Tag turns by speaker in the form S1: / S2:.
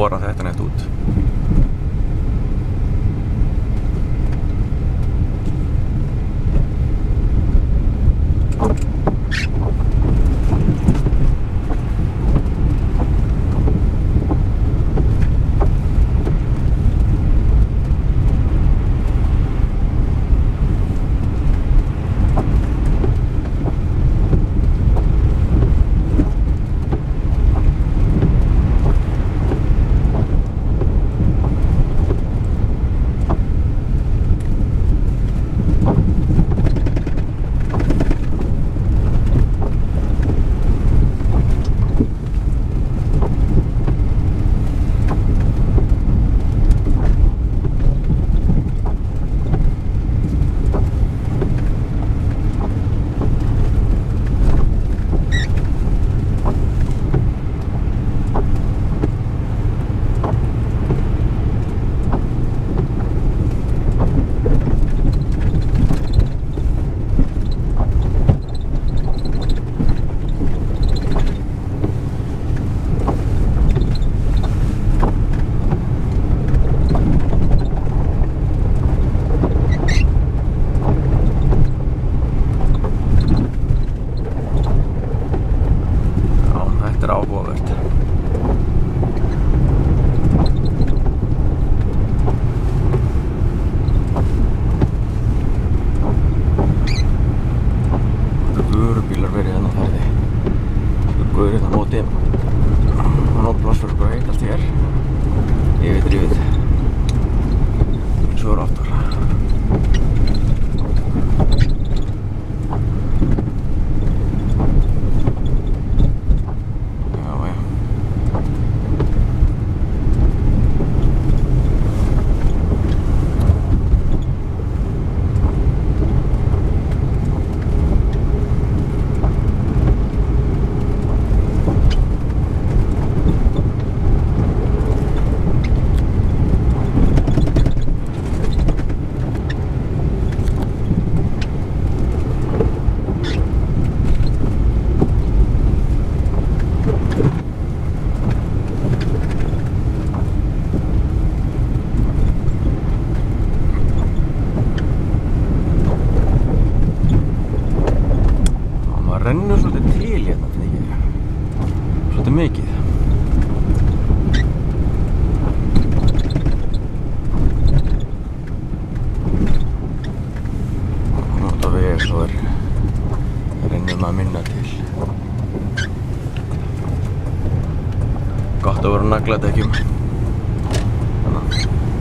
S1: bora þetta neitt út. Þetta áhugavert. Þetta vörubílar verið hérna á ferði. Guður hérna á móti. Það nóg pláss fyrir okkur heitt allt hér. Yfirdrifið. Svo er aftur. Rennur svolítið til hérna, finn ég. Svolítið mikið. Nota veg, svo rennur maður minna til. Gott að vera á nagladekkjum. Þannig.